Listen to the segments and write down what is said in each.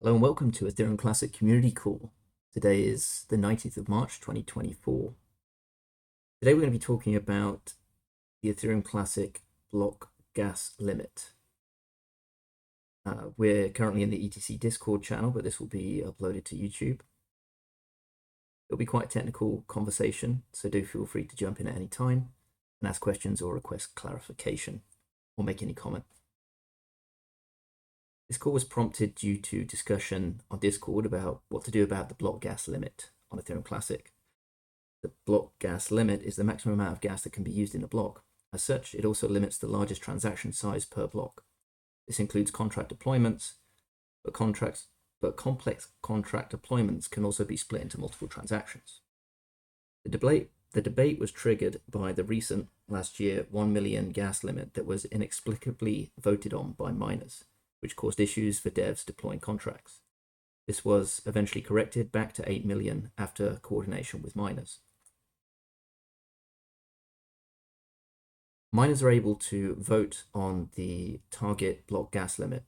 Hello and welcome to Ethereum Classic Community Call. Today is the 19th of March 2024. Today we're going to be talking about the Ethereum Classic block gas limit. We're currently in the ETC Discord channel, but this will be uploaded to YouTube. It'll be quite a technical conversation, so do feel free to jump in at any time and ask questions or request clarification or make any comment. This call was prompted due to discussion on Discord about what to do about the block gas limit on Ethereum Classic. The block gas limit is the maximum amount of gas that can be used in a block. As such, it also limits the largest transaction size per block. This includes contract deployments, but complex contract deployments can also be split into multiple transactions. The debate was triggered by the recent last year 1 million gas limit that was inexplicably voted on by miners, which caused issues for devs deploying contracts. This was eventually corrected back to 8 million after coordination with miners. Miners are able to vote on the target block gas limit.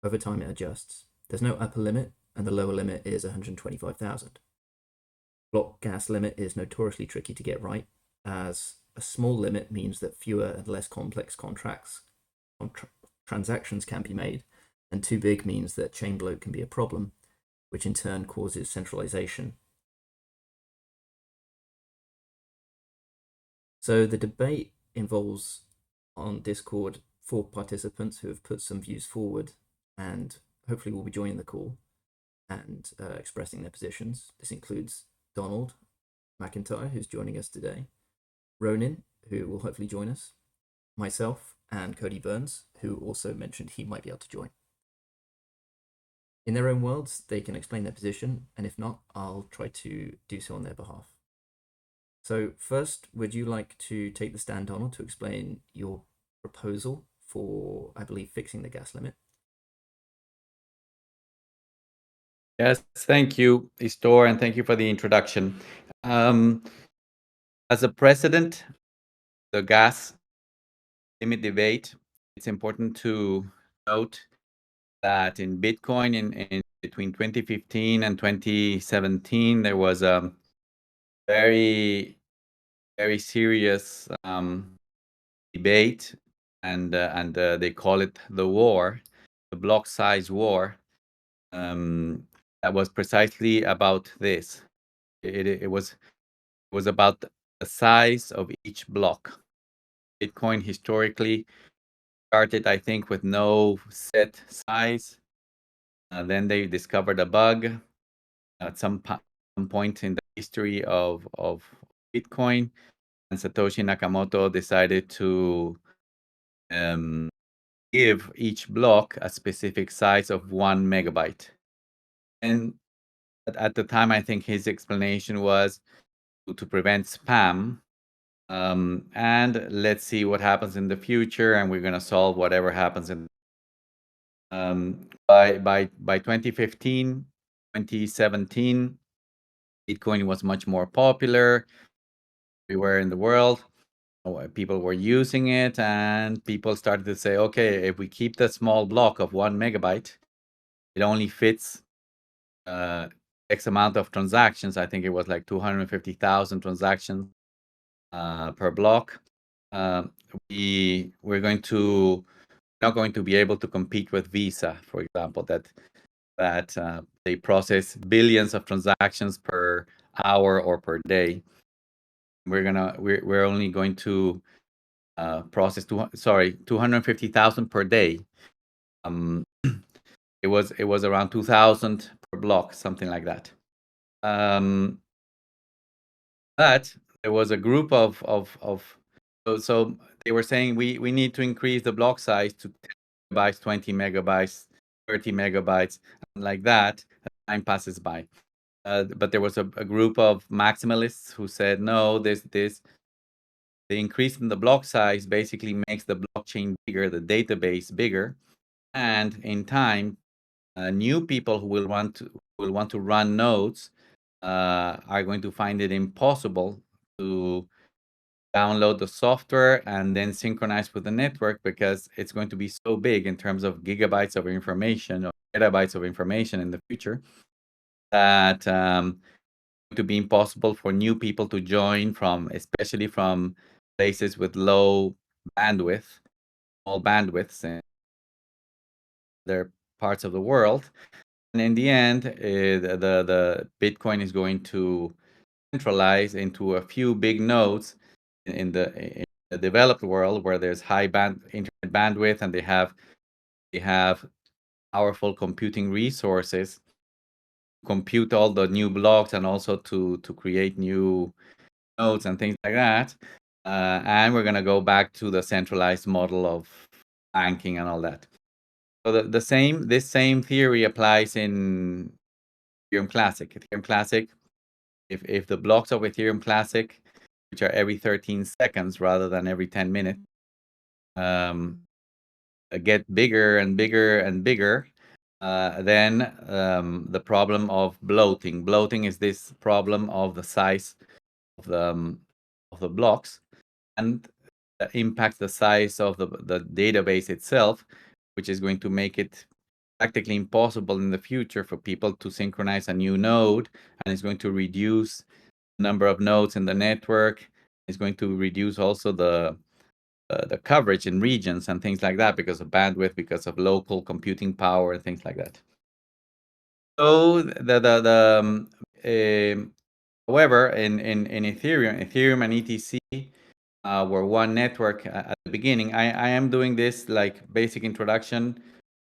Over time, it adjusts. There's no upper limit, and the lower limit is 125,000. Block gas limit is notoriously tricky to get right, as a small limit means that fewer and less complex transactions can be made, and too big means that chain bloat can be a problem, which in turn causes centralization. So the debate involves on Discord 4 participants who have put some views forward and hopefully will be joining the call and expressing their positions. This includes Donald McIntyre, who's joining us today, Ronin, who will hopefully join us, myself, and Cody Burns, who also mentioned he might be able to join. In their own words, they can explain their position, and if not, I'll try to do so on their behalf. So first, would you like to take the stand, Donald, to explain your proposal for, I believe, fixing the gas limit? Yes, thank you, Istor, and thank you for the introduction. As a precedent, the gas limit debate, it's important to note that in Bitcoin in between 2015 and 2017, there was a very serious debate, and they call it the war, the block size war. That was precisely about this. It was about the size of each block. Bitcoin historically started, I think, with no set size. Then they discovered a bug at some point in the history of Bitcoin, and Satoshi Nakamoto decided to give each block a specific size of 1 megabyte. And at the time, I think his explanation was to prevent spam. And let's see what happens in the future, and we're going to solve whatever happens in by 2015, 2017, Bitcoin was much more popular everywhere in the world. People were using it, and people started to say, okay, if we keep the small block of 1 megabyte, it only fits X amount of transactions. I think it was like 250,000 transactions per block. We're going to not going to be able to compete with Visa, for example, that they process billions of transactions per hour or per day. We're only going to process 250,000 per day. It was around 2,000 per block, something like that. But there was a group of so they were saying we need to increase the block size to 10 megabytes, 20 megabytes, 30 megabytes, and like that as time passes by. But there was a group of maximalists who said no, the increase in the block size basically makes the blockchain bigger, the database bigger, and in time, new people who will want to run nodes are going to find it impossible to download the software and then synchronize with the network, because it's going to be so big in terms of gigabytes of information or petabytes of information in the future, that to be impossible for new people to join from, especially from places with low bandwidth, small bandwidths in other parts of the world. And in the end, the Bitcoin is going to centralize into a few big nodes in the developed world, where there's high internet bandwidth, and they have powerful computing resources, compute all the new blocks, and also to create new nodes and things like that. And we're gonna go back to the centralized model of banking and all that. So this same theory applies in Ethereum Classic. Ethereum Classic, if the blocks of Ethereum Classic, which are every 13 seconds rather than every 10 minutes, get bigger and bigger and bigger, then the problem of bloating. Bloating is this problem of the size of the blocks, and that impacts the size of the database itself, which is going to make it practically impossible in the future for people to synchronize a new node, and it's going to reduce the number of nodes in the network. It's going to reduce also the coverage in regions and things like that, because of bandwidth, because of local computing power and things like that. So however, in Ethereum and ETC were one network at the beginning. I am doing this like basic introduction,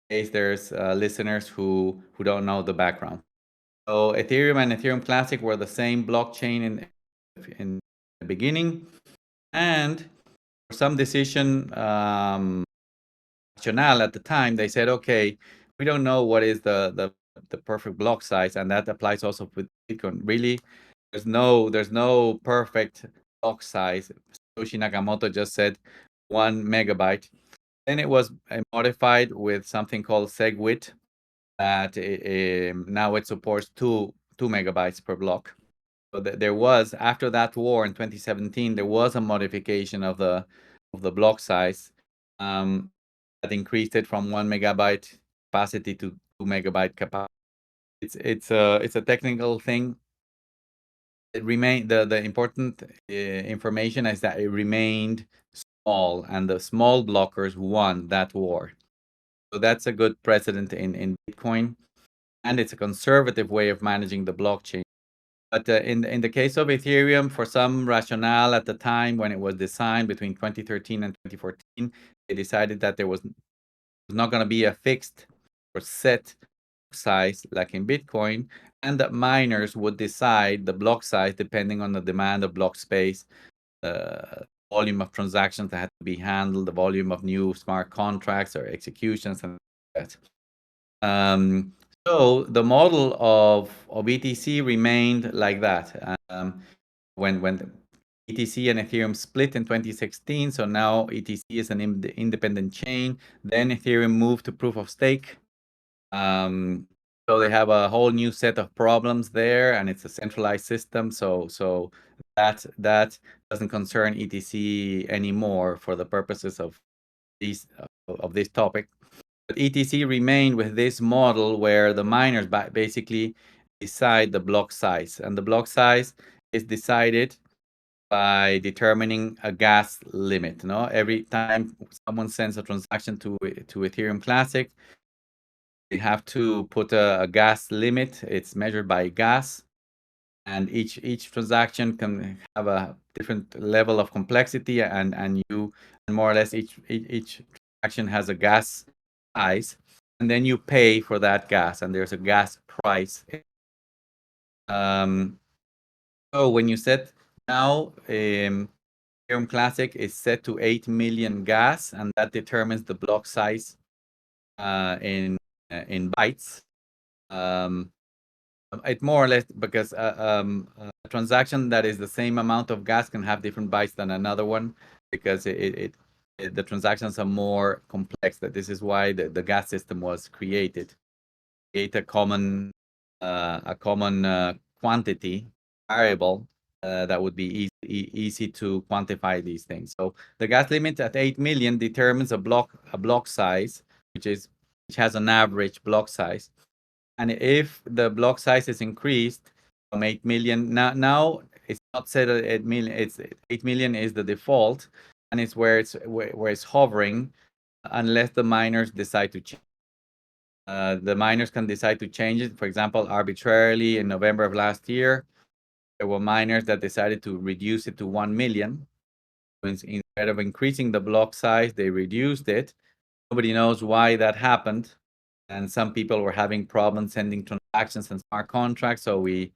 in case there's listeners who don't know the background. So Ethereum and Ethereum Classic were the same blockchain in the beginning, and for some decision rationale at the time, they said, okay, we don't know what is the perfect block size, and that applies also with Bitcoin. Really, there's no perfect block size. Satoshi Nakamoto just said 1 megabyte. Then it was modified with something called SegWit, that now it supports 2 megabytes per block. So there was, after that war in 2017, there was a modification of the block size that increased it from 1 megabyte capacity to 2 megabyte capacity. It's a technical thing. It remained the important information is that it remained small, and the small blockers won that war. So that's a good precedent in Bitcoin, and it's a conservative way of managing the blockchain. But in the case of Ethereum, for some rationale at the time when it was designed between 2013 and 2014, they decided that there was not going to be a fixed or set size like in Bitcoin, and that miners would decide the block size depending on the demand of block space, volume of transactions that had to be handled, the volume of new smart contracts or executions, and that. So the model of ETC remained like that. When ETC and Ethereum split in 2016, so now ETC is an independent chain. Then Ethereum moved to proof of stake. So they have a whole new set of problems there, and it's a centralized system. So that doesn't concern ETC anymore for the purposes of this topic. But ETC remained with this model where the miners basically decide the block size, and the block size is decided by determining a gas limit. No, every time someone sends a transaction to Ethereum Classic, they have to put a gas limit. It's measured by gas, and each transaction can have a different level of complexity, and more or less each transaction has a gas size, and then you pay for that gas, and there's a gas price. So when you set now, Ethereum Classic is set to 8 million gas, and that determines the block size in bytes. It more or less, because a transaction that is the same amount of gas can have different bytes than another one, because the transactions are more complex. That this is why the gas system was created. Create a common quantity variable that would be easy to quantify these things. So the gas limit at 8 million determines a block size, which has an average block size. And if the block size is increased from 8 million, now it's not set at 8 million, it's 8 million is the default, and it's where it's hovering, unless the miners decide to change. The miners can decide to change it. For example, arbitrarily in November of last year, there were miners that decided to reduce it to 1 million. Instead of increasing the block size, they reduced it. Nobody knows why that happened. And some people were having problems sending transactions and smart contracts. So we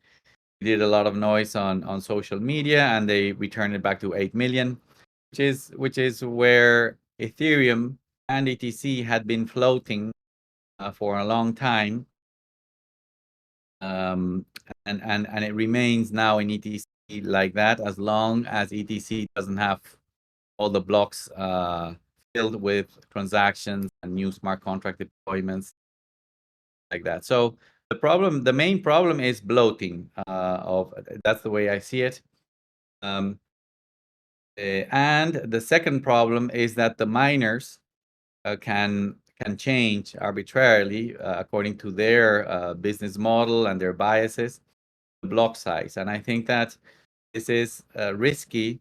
did a lot of noise on social media, and they returned it back to 8 million, which is where Ethereum and ETC had been floating for a long time. And it remains now in ETC like that, as long as ETC doesn't have all the blocks filled with transactions and new smart contract deployments like that. So the main problem is bloating. That's the way I see it. And the second problem is that the miners can change arbitrarily according to their business model and their biases, the block size. And I think that this is risky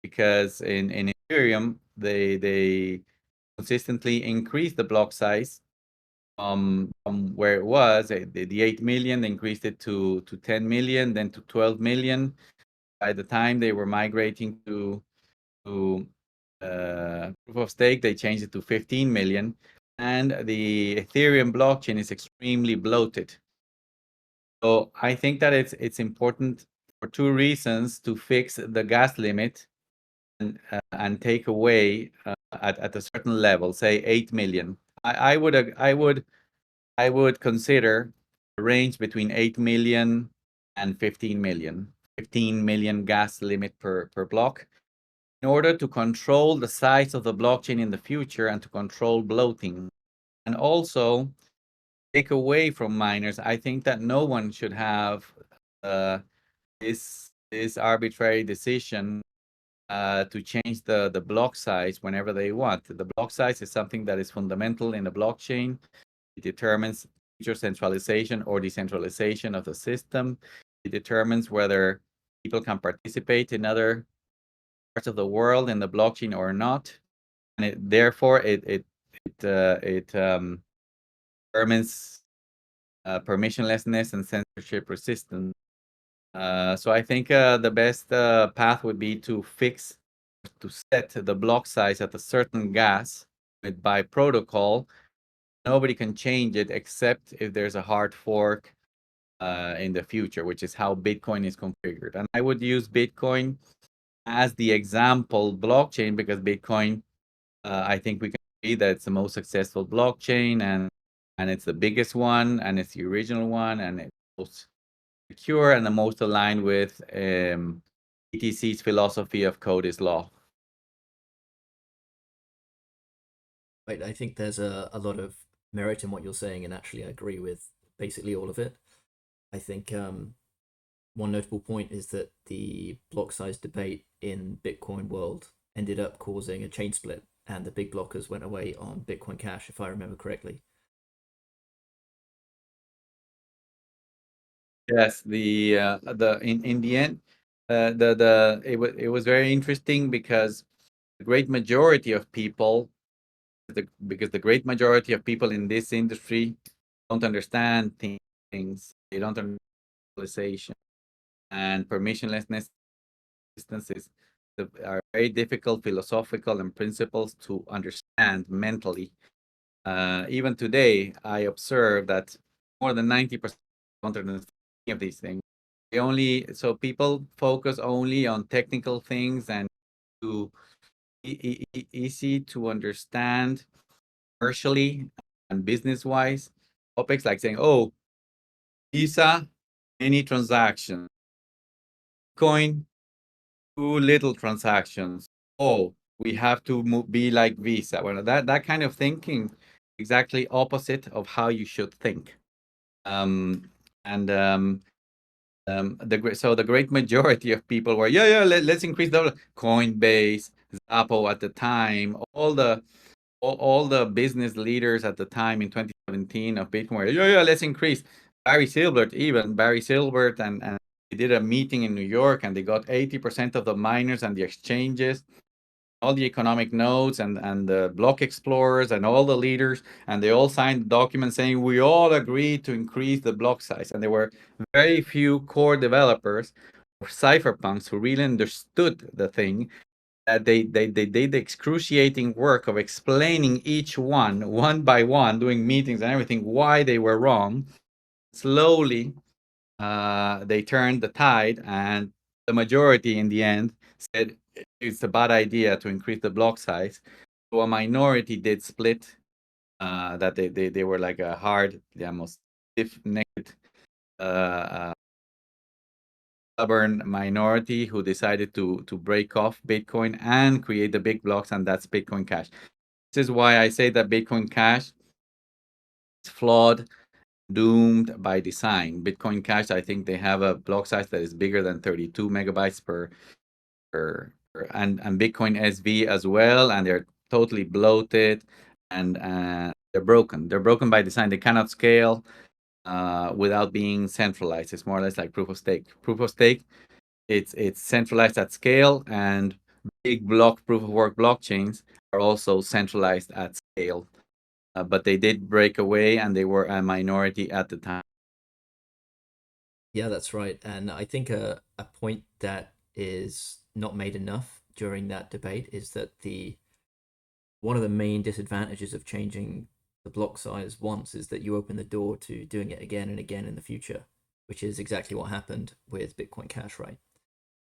because in Ethereum they consistently increase the block size from where it was, the 8 million, they increased it to 10 million, then to 12 million. By the time they were migrating to proof of stake, they changed it to 15 million. And the Ethereum blockchain is extremely bloated. So I think that it's important for two reasons to fix the gas limit and take away at a certain level, say 8 million. I would consider a range between 8 million and 15 million. 15 million gas limit per block, in order to control the size of the blockchain in the future and to control bloating. And also take away from miners. I think that no one should have this arbitrary decision to change the block size whenever they want. The block size is something that is fundamental in the blockchain. It determines future centralization or decentralization of the system. It determines whether people can participate in other parts of the world in the blockchain or not, and therefore it determines permissionlessness and censorship resistance. So I think the best path would be to set the block size at a certain gas by protocol. Nobody can change it except if there's a hard fork in the future, which is how Bitcoin is configured. And I would use Bitcoin as the example blockchain because Bitcoin, I think we can see that it's the most successful blockchain and it's the biggest one and it's the original one and it's most secure and the most aligned with ETC's philosophy of code is law. Right, I think there's a lot of merit in what you're saying, and actually I agree with basically all of it. I think one notable point is that the block size debate in Bitcoin world ended up causing a chain split, and the big blockers went away on Bitcoin Cash, if I remember correctly. Yes, in the end, it was very interesting because the great majority of people, because the great majority of people in this industry don't understand things. They don't understand centralization and permissionlessness. Instances are very difficult philosophical and principles to understand mentally. Even today, I observe that more than 90% don't understand any of these things. So people focus only on technical things and to easy to understand commercially and business wise topics like saying, oh, Visa, any transaction, coin, too little transactions. Oh, we have to be like Visa. Well, that kind of thinking exactly opposite of how you should think. And The great majority of people were, let's increase the Coinbase, Zappo at the time, all the business leaders at the time in 2017 of Bitcoin were, let's increase. Barry Silbert, and they did a meeting in New York, and they got 80% of the miners and the exchanges, all the economic notes and the block explorers and all the leaders, and they all signed a document saying we all agree to increase the block size. And there were very few core developers or cypherpunks who really understood the thing. They did the excruciating work of explaining each one by one, doing meetings and everything, why they were wrong. Slowly, they turned the tide, and the majority in the end said it's a bad idea to increase the block size. So a minority did split, that they were like a hard, almost stiff-necked, stubborn minority who decided to break off Bitcoin and create the big blocks, and that's Bitcoin Cash. This is why I say that Bitcoin Cash is flawed, doomed by design. Bitcoin Cash, I think they have a block size that is bigger than 32 megabytes and Bitcoin SV as well, and they're totally bloated, and they're broken. They're broken by design. They cannot scale without being centralized. It's more or less like proof of stake. Proof of stake, it's centralized at scale, and big block proof of work blockchains are also centralized at scale. But they did break away, and they were a minority at the time. Yeah, that's right. And I think a point that is not made enough during that debate is that one of the main disadvantages of changing the block size once is that you open the door to doing it again and again in the future, which is exactly what happened with Bitcoin Cash, right?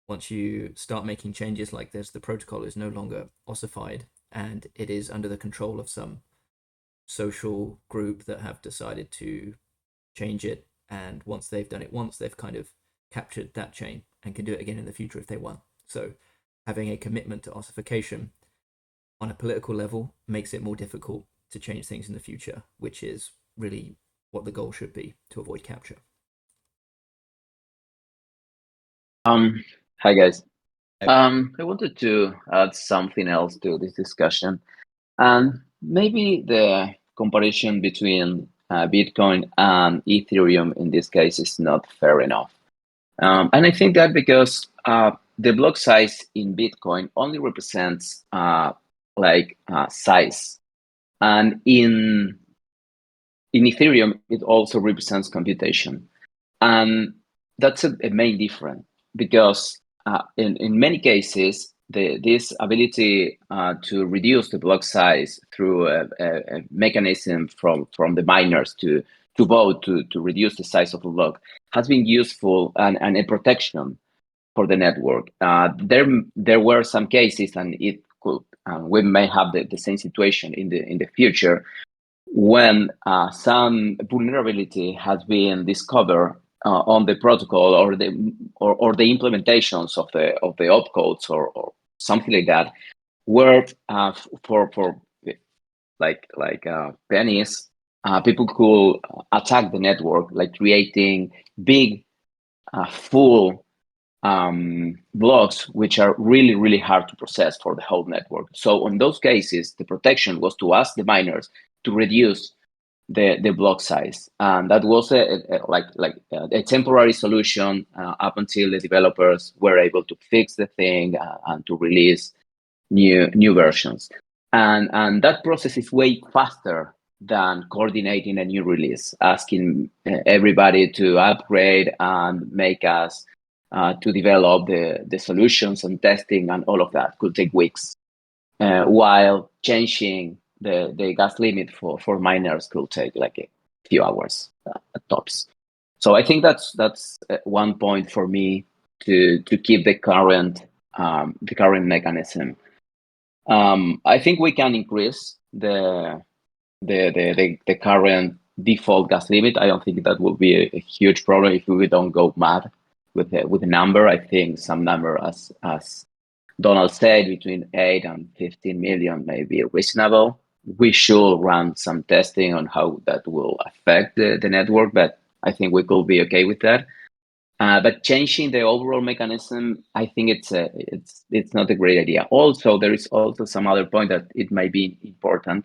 Once you start making changes like this, the protocol is no longer ossified, and it is under the control of some social group that have decided to change it. And once they've done it once, they've kind of captured that chain and can do it again in the future if they want. So having a commitment to ossification on a political level makes it more difficult to change things in the future, which is really what the goal should be, to avoid capture. Hi guys. I wanted to add something else to this discussion, and maybe the comparison between Bitcoin and Ethereum in this case is not fair enough. And I think that because the block size in Bitcoin only represents size, and in Ethereum it also represents computation, and that's a main difference, because in many cases this ability to reduce the block size through a mechanism from the miners to vote to reduce the size of the block has been useful and a protection for the network. There were some cases, and it could we may have the same situation in the future, when some vulnerability has been discovered on the protocol or the implementations of the opcodes or something like that, where for pennies, people could attack the network, like creating big full blocks, which are really hard to process for the whole network. So in those cases, the protection was to ask the miners to reduce the block size, and that was a temporary solution up until the developers were able to fix the thing and to release new versions. And that process is way faster than coordinating a new release, asking everybody to upgrade and make us to develop the solutions and testing and all of that could take weeks, while changing the gas limit for miners could take like a few hours at tops. So I think that's one point for me to keep the current mechanism. I think we can increase the current default gas limit. I don't think that will be a huge problem if we don't go mad with the number. I think some number, as Donald said, between 8 and 15 million may be reasonable. We should run some testing on how that will affect the network, but I think we could be okay with that. But changing the overall mechanism, I think it's not a great idea. Also, there is also some other point that it might be important.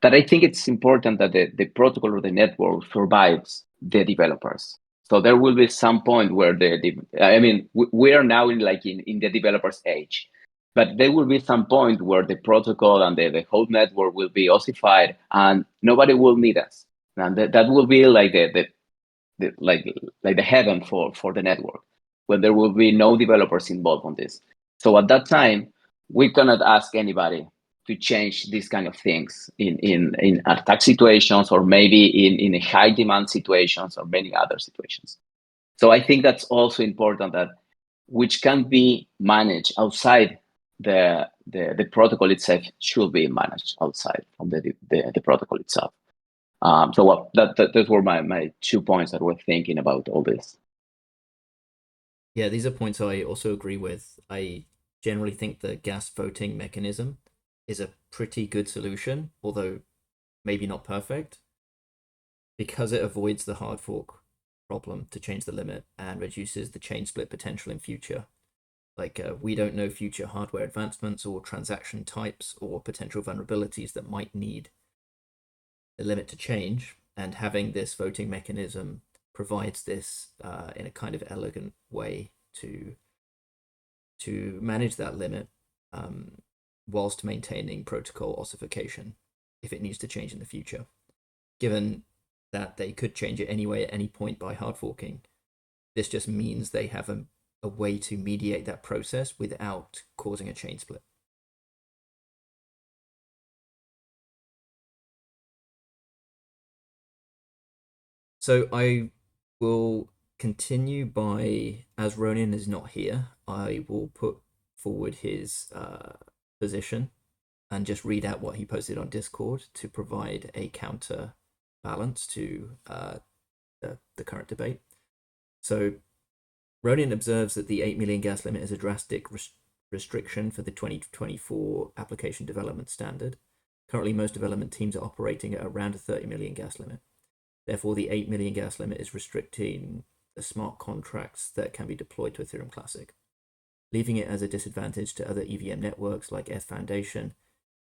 That I think it's important that the protocol or the network survives the developers. So there will be some point where we are now in the developers age, but there will be some point where the protocol and the whole network will be ossified and nobody will need us. And that will be like the heaven for the network, when there will be no developers involved on this. So at that time, we cannot ask anybody to change these kind of things in attack situations, or maybe in high demand situations, or many other situations. So I think that's also important, that which can be managed outside the protocol itself should be managed outside from the protocol itself. Those were my 2 points that we're thinking about all this. Yeah, these are points I also agree with. I generally think the gas voting mechanism is a pretty good solution, although maybe not perfect, because it avoids the hard fork problem to change the limit and reduces the chain split potential in future. We don't know future hardware advancements or transaction types or potential vulnerabilities that might need the limit to change, and having this voting mechanism provides this in a kind of elegant way to manage that limit, whilst maintaining protocol ossification if it needs to change in the future. Given that they could change it anyway at any point by hard forking, this just means they have a way to mediate that process without causing a chain split. So I will continue by, as Ronin is not here, I will put forward his position and just read out what he posted on Discord to provide a counter balance to the current debate. So Ronin observes that the 8 million gas limit is a drastic restriction for the 2024 application development standard. Currently, most development teams are operating at around a 30 million gas limit. Therefore, the 8 million gas limit is restricting the smart contracts that can be deployed to Ethereum Classic, leaving it as a disadvantage to other EVM networks like ETH Foundation,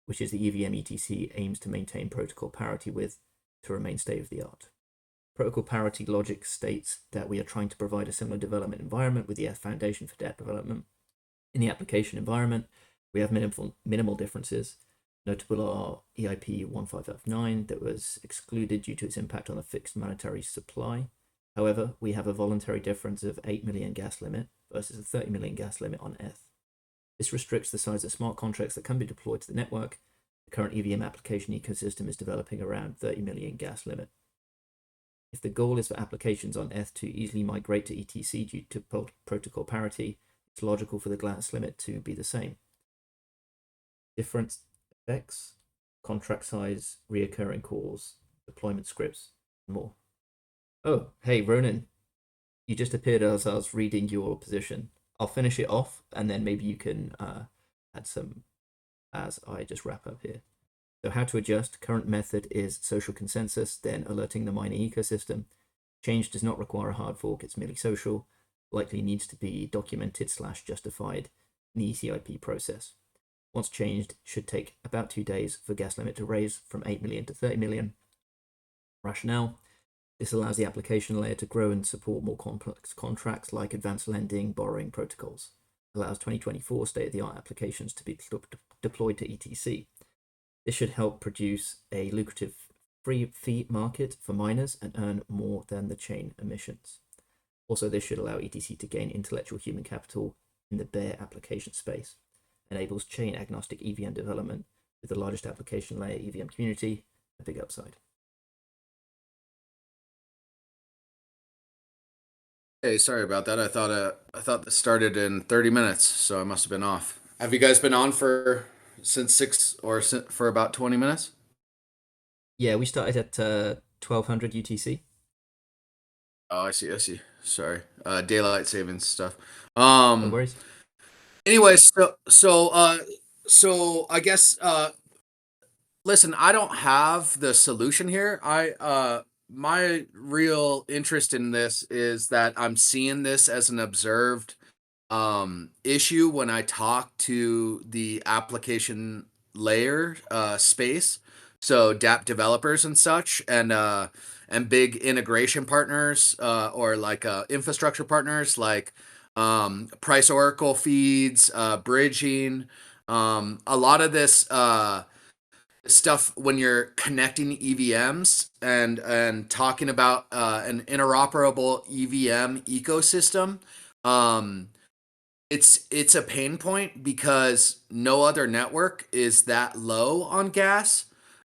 which is the EVM ETC aims to maintain protocol parity with to remain state of the art. Protocol parity logic states that we are trying to provide a similar development environment with the ETH Foundation for debt development. In the application environment, we have minimal differences. Notable are EIP 1559 that was excluded due to its impact on the fixed monetary supply. However, we have a voluntary difference of 8 million gas limit versus a 30 million gas limit on ETH. This restricts the size of smart contracts that can be deployed to the network. The current EVM application ecosystem is developing around 30 million gas limit. If the goal is for applications on ETH to easily migrate to ETC due to protocol parity, it's logical for the gas limit to be the same. Different effects, contract size, reoccurring calls, deployment scripts, and more. Oh, hey, Ronin, you just appeared as I was reading your position. I'll finish it off, and then maybe you can add some as I just wrap up here. So how to adjust. Current method is social consensus, then alerting the mining ecosystem. Change does not require a hard fork, it's merely social. Likely needs to be documented/justified in the ECIP process. Once changed, should take about 2 days for gas limit to raise from 8 million to 30 million. Rationale. This allows the application layer to grow and support more complex contracts like advanced lending, borrowing protocols. Allows 2024 state-of-the-art applications to be deployed to ETC. This should help produce a lucrative free fee market for miners and earn more than the chain emissions. Also, this should allow ETC to gain intellectual human capital in the bare application space. Enables chain agnostic EVM development with the largest application layer EVM community, a big upside. Hey, sorry about that. I thought this started in 30 minutes, so I must have been off. Have you guys been on for for about 20 minutes? Yeah, we started at 1200 UTC. Oh, I see. Sorry. Daylight savings stuff. No worries. Anyway, so I guess listen, I don't have the solution here. my real interest in this is that I'm seeing this as an observed issue when I talk to the application layer space, so DApp developers and such, and big integration partners or like infrastructure partners like Price Oracle feeds, bridging, a lot of this stuff when you're connecting EVMs and talking about an interoperable EVM ecosystem. Um, it's a pain point because no other network is that low on gas.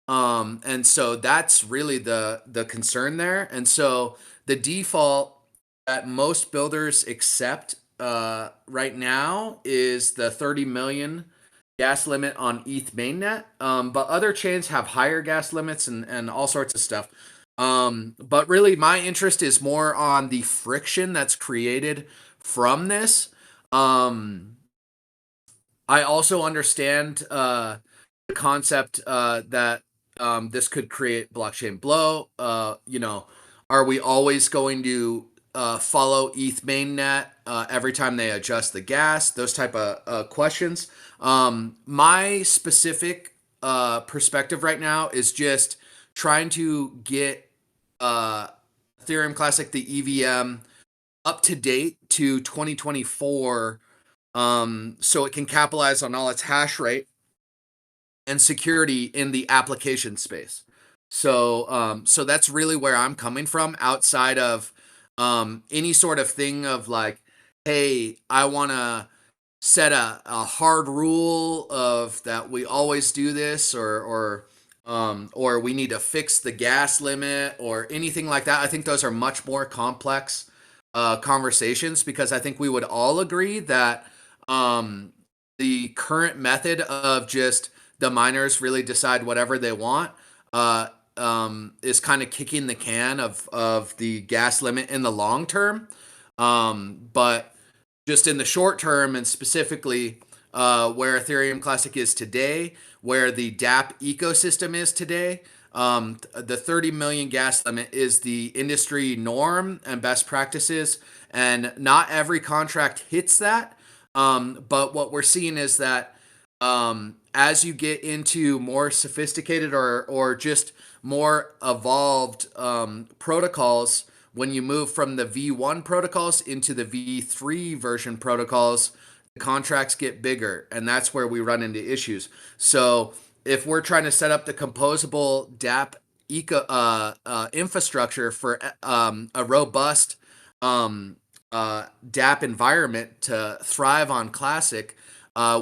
And so that's really the concern there. And so the default that most builders accept right now is the 30 million gas limit on ETH mainnet. But other chains have higher gas limits and all sorts of stuff. But really my interest is more on the friction that's created from this. I also understand the concept that this could create blockchain blow. Are we always going to follow ETH mainnet every time they adjust the gas? Those type of questions. My specific perspective right now is just trying to get Ethereum Classic, the EVM, up to date to 2024, so it can capitalize on all its hash rate and security in the application space. So that's really where I'm coming from, outside of any sort of thing of like, hey, I want to set a hard rule of that we always do this, or we need to fix the gas limit or anything like that. I think those are much more complex conversations, because I think we would all agree that the current method of just the miners really decide whatever they want is kind of kicking the can of the gas limit in the long term. But just in the short term, and specifically where Ethereum Classic is today, where the DApp ecosystem is today, the 30 million gas limit is the industry norm and best practices, and not every contract hits that. But what we're seeing is that as you get into more sophisticated or just more evolved protocols, when you move from the V1 protocols into the V3 version protocols, the contracts get bigger, and that's where we run into issues. So if we're trying to set up the composable DApp infrastructure for a robust DApp environment to thrive on Classic,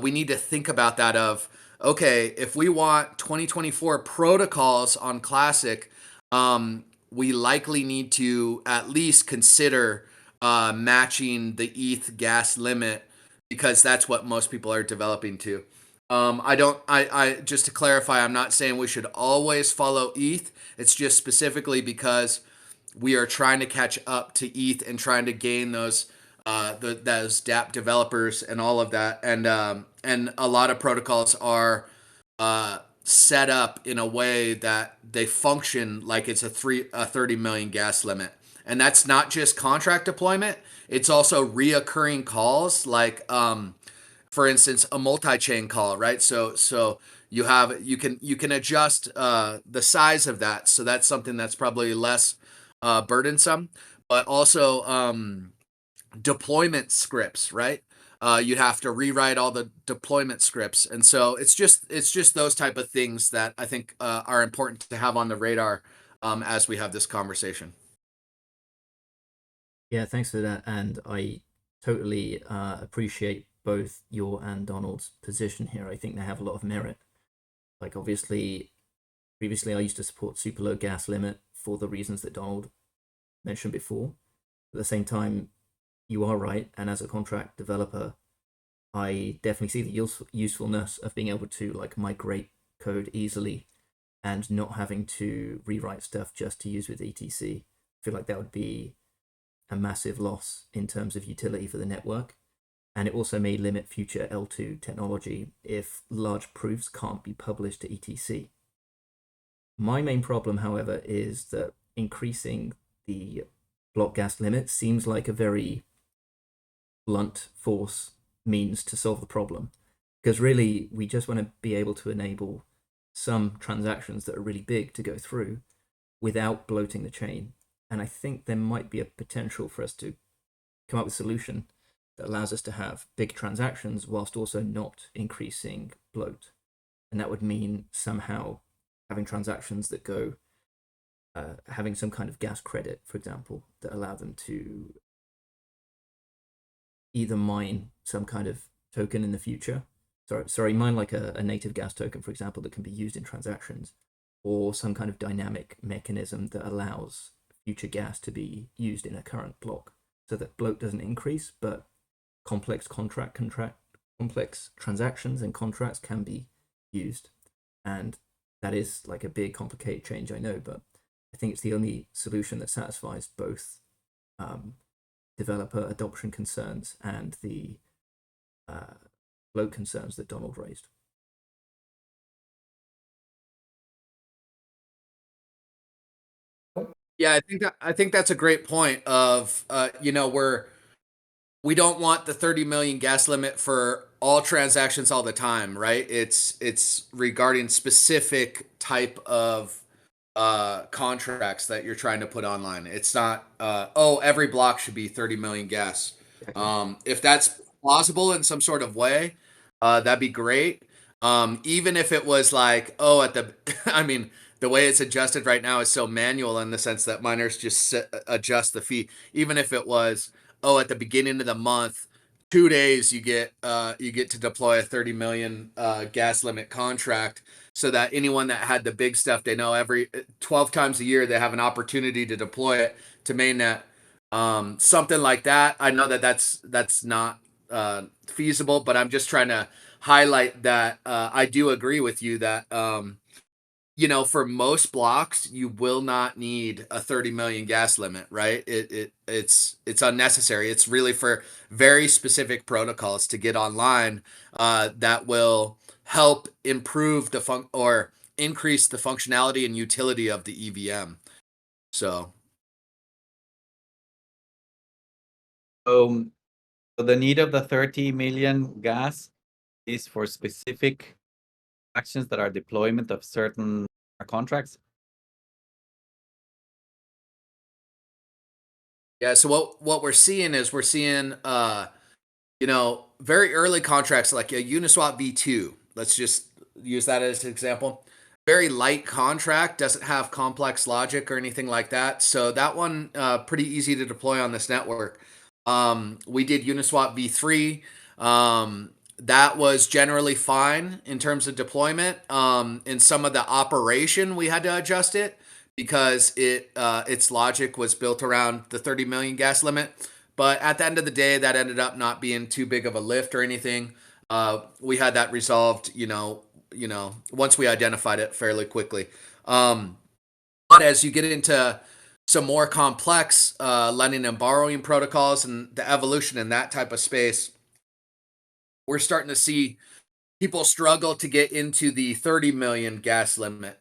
we need to think about that of, okay, if we want 2024 protocols on Classic, we likely need to at least consider matching the ETH gas limit, because that's what most people are developing to. I just to clarify, I'm not saying we should always follow ETH. It's just specifically because we are trying to catch up to ETH and trying to gain those DApp developers and all of that. And a lot of protocols are set up in a way that they function like it's a 30 million gas limit. And that's not just contract deployment. It's also reoccurring calls, like for instance, a multi-chain call, right? So you can adjust the size of that. So that's something that's probably less burdensome, but also deployment scripts, right? You have to rewrite all the deployment scripts, and so it's just those type of things that I think are important to have on the radar as we have this conversation. Yeah, thanks for that, and I totally appreciate both your and Donald's position here. I think they have a lot of merit. Like, obviously, previously I used to support super low gas limit for the reasons that Donald mentioned before. At the same time, you are right, and as a contract developer, I definitely see the usefulness of being able to like migrate code easily and not having to rewrite stuff just to use with ETC. I feel like that would be a massive loss in terms of utility for the network, and it also may limit future L2 technology if large proofs can't be published to ETC. My main problem, however, is that increasing the block gas limit seems like a very blunt force means to solve the problem, because really we just want to be able to enable some transactions that are really big to go through without bloating the chain. And I think there might be a potential for us to come up with a solution that allows us to have big transactions whilst also not increasing bloat. And that would mean somehow having transactions that go, having some kind of gas credit, for example, that allow them to either mine some kind of token in the future. Mine like a native gas token, for example, that can be used in transactions, or some kind of dynamic mechanism that allows future gas to be used in a current block, so that bloat doesn't increase, but complex complex transactions and contracts can be used. And that is like a big, complicated change, I know, but I think it's the only solution that satisfies both developer adoption concerns and the bloat concerns that Donald raised. Yeah, I think that's a great point of we don't want the 30 million gas limit for all transactions all the time, right? It's regarding specific type of contracts that you're trying to put online. It's not every block should be 30 million gas. If that's plausible in some sort of way, that'd be great. Even if it was like, I mean, the way it's adjusted right now is so manual in the sense that miners just adjust the fee. Even if it was, at the beginning of the month, 2 days you get to deploy a 30 million gas limit contract, so that anyone that had the big stuff, they know every 12 times a year they have an opportunity to deploy it to mainnet. Something like that. I know that that's not feasible, but I'm just trying to highlight that I do agree with you that for most blocks you will not need a 30 million gas limit, right? It's unnecessary. It's really for very specific protocols to get online that will help improve or increase the functionality and utility of the EVM. So the need of the 30 million gas is for specific actions that are deployment of certain contracts. Yeah, so what we're seeing is very early contracts like a Uniswap V2. Let's just use that as an example. Very light contract, doesn't have complex logic or anything like that. So that one pretty easy to deploy on this network. We did Uniswap V3. That was generally fine in terms of deployment. In some of the operation, we had to adjust it because its logic was built around the 30 million gas limit. But at the end of the day, that ended up not being too big of a lift or anything. We had that resolved, once we identified it fairly quickly. But as you get into some more complex lending and borrowing protocols and the evolution in that type of space, we're starting to see people struggle to get into the 30 million gas limit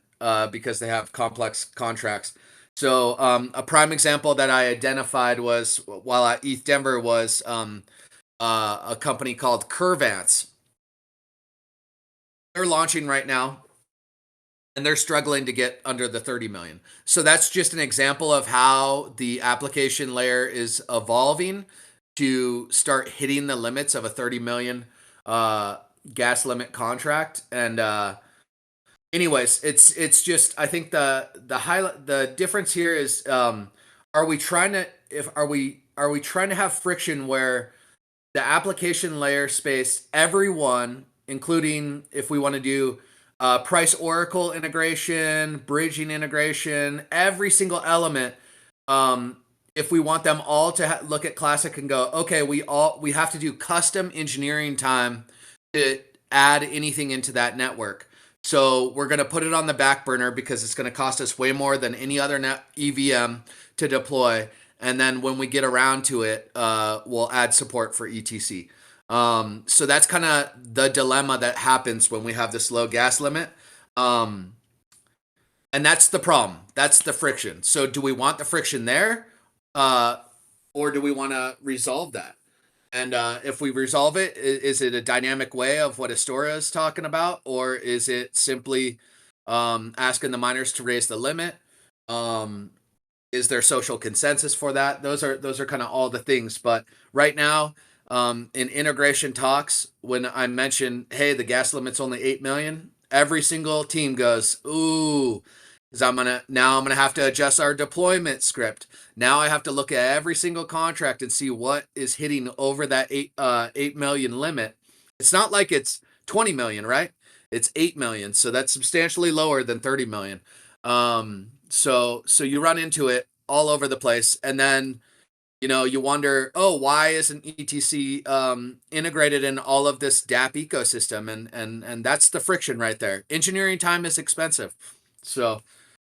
because they have complex contracts. So a prime example that I identified was while at ETH Denver was a company called Curvance. They're launching right now, and they're struggling to get under the 30 million. So that's just an example of how the application layer is evolving to start hitting the limits of a 30 million gas limit contract. And anyways, it's just, I think the difference here is are we trying to have friction where the application layer space, everyone, including if we want to do price oracle integration, bridging integration, every single element, if we want them all to look at Classic and go, okay, we have to do custom engineering time to add anything into that network. So we're going to put it on the back burner because it's going to cost us way more than any other EVM to deploy. And then when we get around to it, we'll add support for ETC. So that's kind of the dilemma that happens when we have this low gas limit. And that's the problem. That's the friction. So do we want the friction there? Or do we want to resolve that? And if we resolve it, is it a dynamic way of what Astoria is talking about? Or is it simply asking the miners to raise the limit? Is there social consensus for that? Those are kind of all the things. But right now, in integration talks, when I mention, hey, the gas limit's only 8 million, every single team goes, ooh, because I'm gonna have to adjust our deployment script. Now I have to look at every single contract and see what is hitting over that 8 million limit. It's not like it's 20 million, right? It's 8 million, so that's substantially lower than 30 million. So you run into it all over the place, and then you wonder, oh, why isn't ETC integrated in all of this DApp ecosystem? And that's the friction right there. Engineering time is expensive, so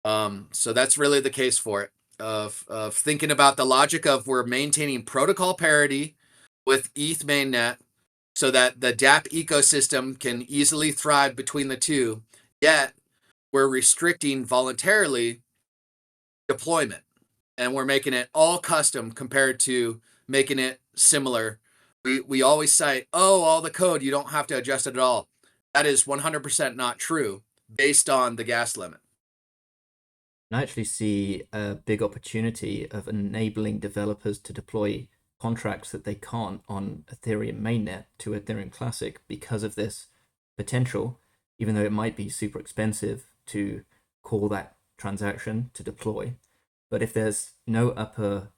that's really the case for it. Of thinking about the logic of we're maintaining protocol parity with ETH mainnet, so that the DApp ecosystem can easily thrive between the two. Yet we're restricting voluntarily deployment, and we're making it all custom compared to making it similar. We always cite, oh, all the code, you don't have to adjust it at all. That is 100% not true based on the gas limit. I actually see a big opportunity of enabling developers to deploy contracts that they can't on Ethereum mainnet to Ethereum Classic because of this potential, even though it might be super expensive to call that transaction to deploy. But if there's no upper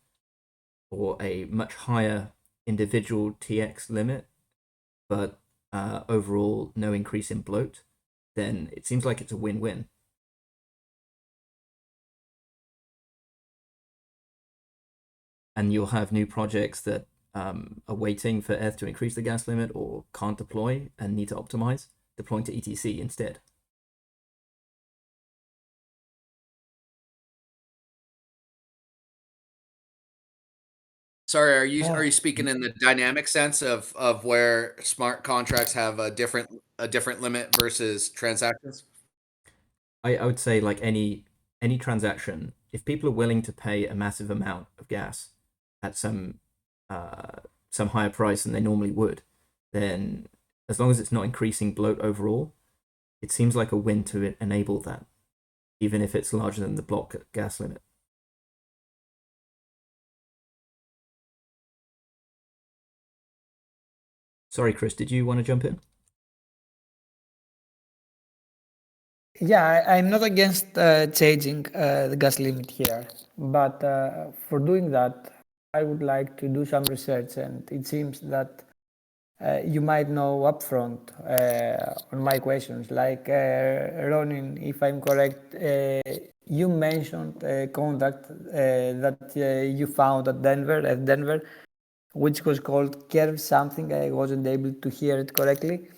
or a much higher individual TX limit, but overall no increase in bloat, then it seems like it's a win-win. And you'll have new projects that are waiting for ETH to increase the gas limit or can't deploy and need to optimize, deploying to ETC instead. Sorry, are you speaking in the dynamic sense of where smart contracts have a different limit versus transactions? I would say like any transaction, if people are willing to pay a massive amount of gas at some higher price than they normally would, then as long as it's not increasing bloat overall, it seems like a win to enable that, even if it's larger than the block gas limit. Sorry, Chris, did you want to jump in? Yeah, I'm not against changing the gas limit here, but for doing that, I would like to do some research, and it seems that you might know upfront on my questions. Like Ronin, if I'm correct, you mentioned a contract that you found at Denver, which was called Curve something. I wasn't able to hear it correctly.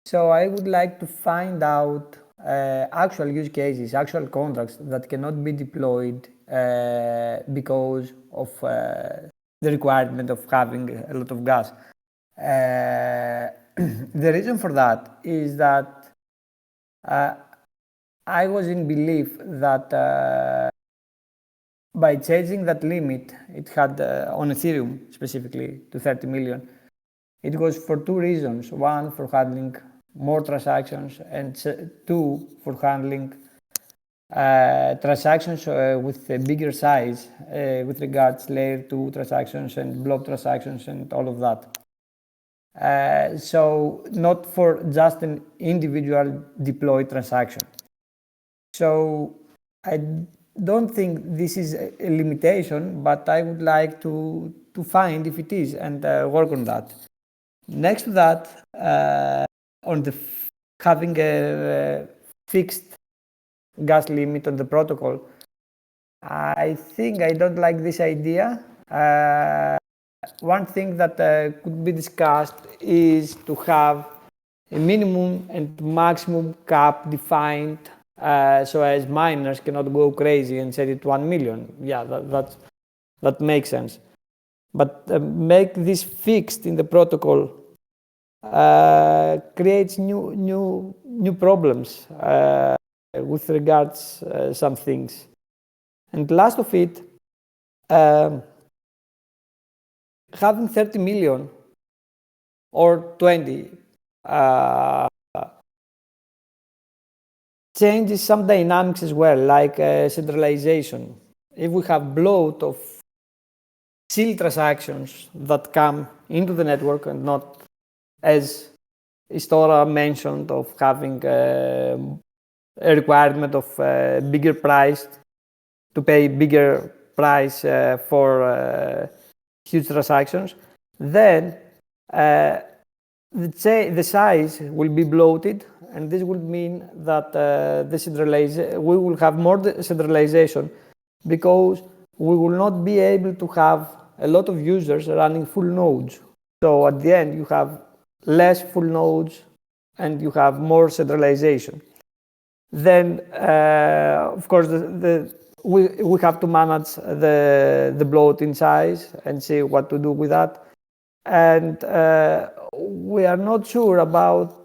So I would like to find out actual use cases, actual contracts that cannot be deployed because of the requirement of having a lot of gas. The reason for that is that I was in belief that by changing that limit, it had on Ethereum specifically to 30 million. It was for two reasons. One, for handling more transactions, and two, for handling transactions with a bigger size with regards layer 2 transactions and block transactions and all of that. So not for just an individual deployed transaction. So I don't think this is a limitation, but I would like to find if it is and work on that. Next to that, on the having a fixed gas limit on the protocol, I think I don't like this idea. One thing that could be discussed is to have a minimum and maximum cap defined so as miners cannot go crazy and set it 1 million. Yeah, that makes sense. But make this fixed in the protocol creates new problems. with regards some things. And last of it, having 30 million or 20 changes some dynamics as well, like centralization. If we have bloat of seal transactions that come into the network and not, as Istora mentioned, of having a requirement of bigger price to pay bigger price for huge transactions, then the size will be bloated, and this will mean that we will have more decentralization because we will not be able to have a lot of users running full nodes. So at the end, you have less full nodes and you have more centralization. Then, of course, we have to manage the bloat in size and see what to do with that. And we are not sure about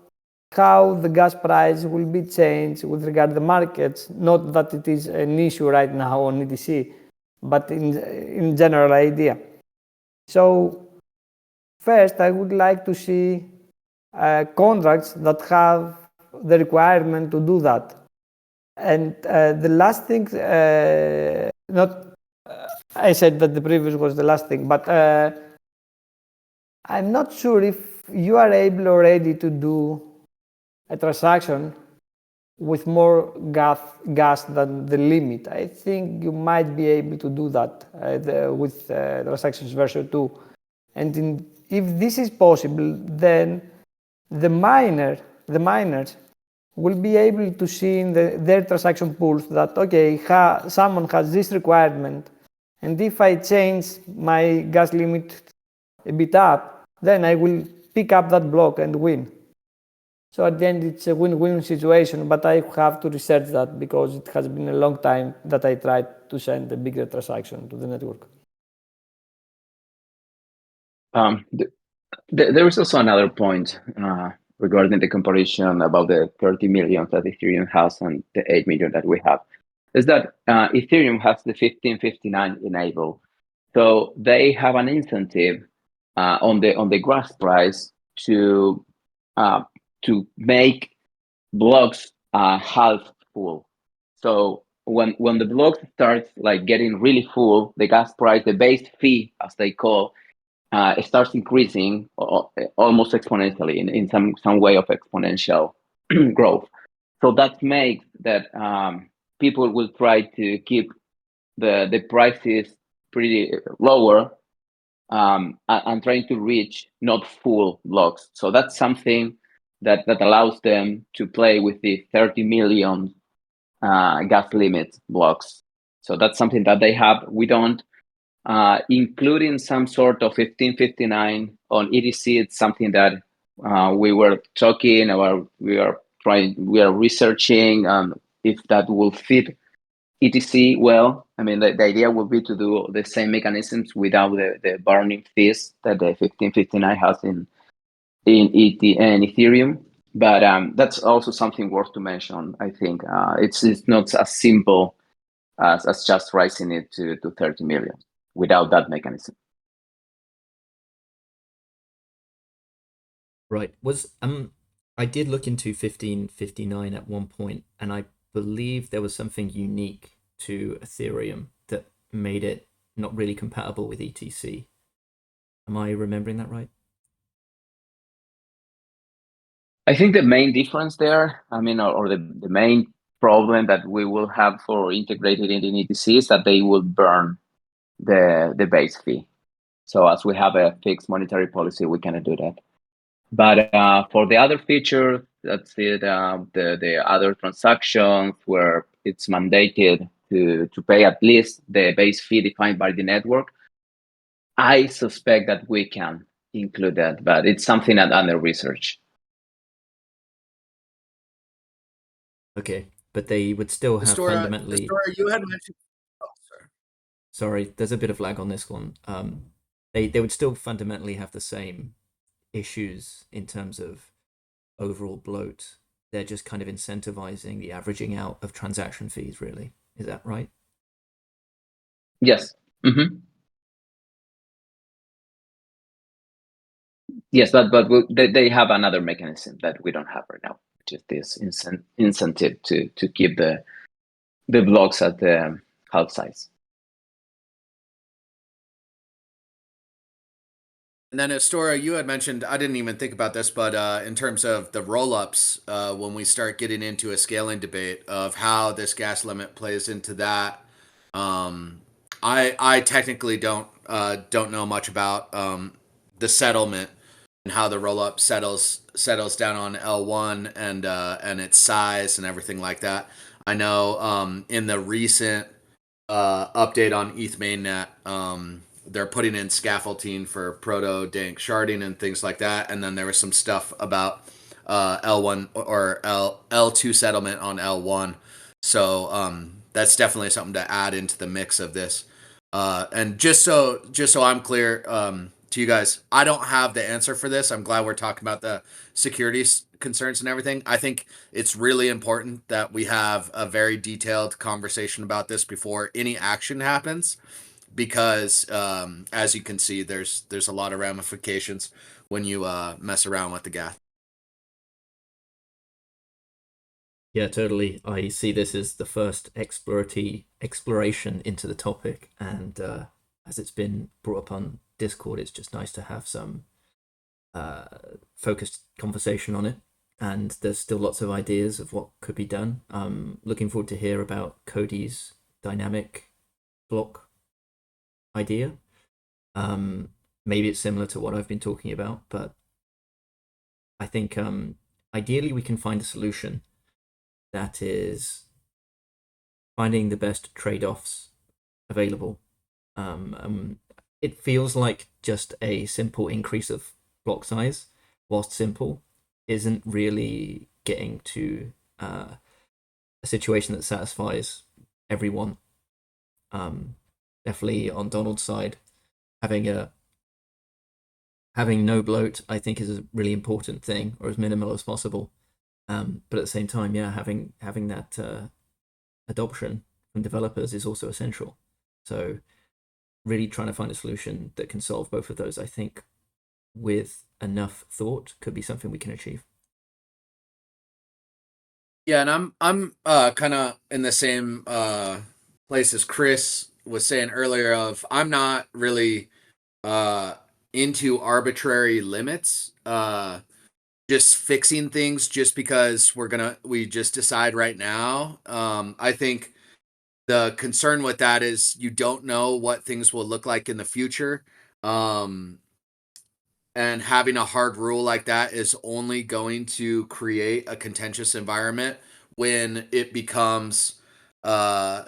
how the gas price will be changed with regard to the markets. Not that it is an issue right now on ETC, but in general idea. So first, I would like to see contracts that have the requirement to do that. And the last thing, I said that the previous was the last thing, but I'm not sure if you are able already to do a transaction with more gas than the limit. I think you might be able to do that with transactions version 2. And if this is possible, then the miners will be able to see in their transaction pools that, okay, someone has this requirement, and if I change my gas limit a bit up, then I will pick up that block and win. So at the end, it's a win-win situation, but I have to research that because it has been a long time that I tried to send a bigger transaction to the network. There is also another point regarding the comparison about the 30 million that Ethereum has and the 8 million that we have, is that Ethereum has the 1559 enabled. So they have an incentive on the gas price to make blocks half full. So when the block starts like getting really full, the gas price, the base fee, as they call, it starts increasing almost exponentially in some way of exponential growth. So that makes that people will try to keep the prices pretty lower and trying to reach not full blocks. So that's something that allows them to play with the 30 million gas limit blocks. So that's something that they have. We don't. Including some sort of 1559 on ETC, it's something that we were talking about. We are researching if that will fit ETC well. I mean, the idea would be to do the same mechanisms without the burning fees that the 1559 has in Ethereum. But that's also something worth to mention. I think it's not as simple as just raising it to 30 million without that mechanism. Right. I did look into 1559 at one point, and I believe there was something unique to Ethereum that made it not really compatible with ETC. Am I remembering that right? I think the main difference there, I mean, or the main problem that we will have for integrated in ETC is that they will burn the base fee. So as we have a fixed monetary policy, we cannot do that. But for the other feature, that's it, the other transactions where it's mandated to pay at least the base fee defined by the network, I suspect that we can include that, but it's something under research. Okay, but they would still have fundamentally. You had mentioned. Oh, sorry, there's a bit of lag on this one. They would still fundamentally have the same issues in terms of overall bloat they're just kind of incentivizing the averaging out of transaction fees, really. Is that right? Yes. Mm-hmm. Yes, but they have another mechanism that we don't have right now, which is this incentive to keep the blocks at the half size. And then Astora, you had mentioned, I didn't even think about this, but in terms of the rollups, when we start getting into a scaling debate of how this gas limit plays into that, I technically don't know much about the settlement and how the rollup settles down on L1 and its size and everything like that. I know in the recent update on ETH mainnet, they're putting in scaffolding for proto dank sharding and things like that. And then there was some stuff about L1 or L2 settlement on L1. So that's definitely something to add into the mix of this. And just so I'm clear to you guys, I don't have the answer for this. I'm glad we're talking about the security concerns and everything. I think it's really important that we have a very detailed conversation about this before any action happens, because as you can see, there's a lot of ramifications when you mess around with the gas. Yeah, totally. I see this as the first exploration into the topic, and as it's been brought up on Discord, it's just nice to have some focused conversation on it. And there's still lots of ideas of what could be done. Looking forward to hear about Cody's dynamic block idea. Maybe it's similar to what I've been talking about, but I think ideally we can find a solution that is finding the best trade-offs available. It feels like just a simple increase of block size, whilst simple, isn't really getting to a situation that satisfies everyone. Definitely on Donald's side, having no bloat, I think, is a really important thing, or as minimal as possible. But at the same time, yeah, having that adoption from developers is also essential. So really trying to find a solution that can solve both of those, I think, with enough thought, could be something we can achieve. Yeah, and I'm kind of in the same place as Chris was saying earlier. Of I'm not really into arbitrary limits. Just fixing things just because we just decide right now. I think the concern with that is you don't know what things will look like in the future. And having a hard rule like that is only going to create a contentious environment when it becomes a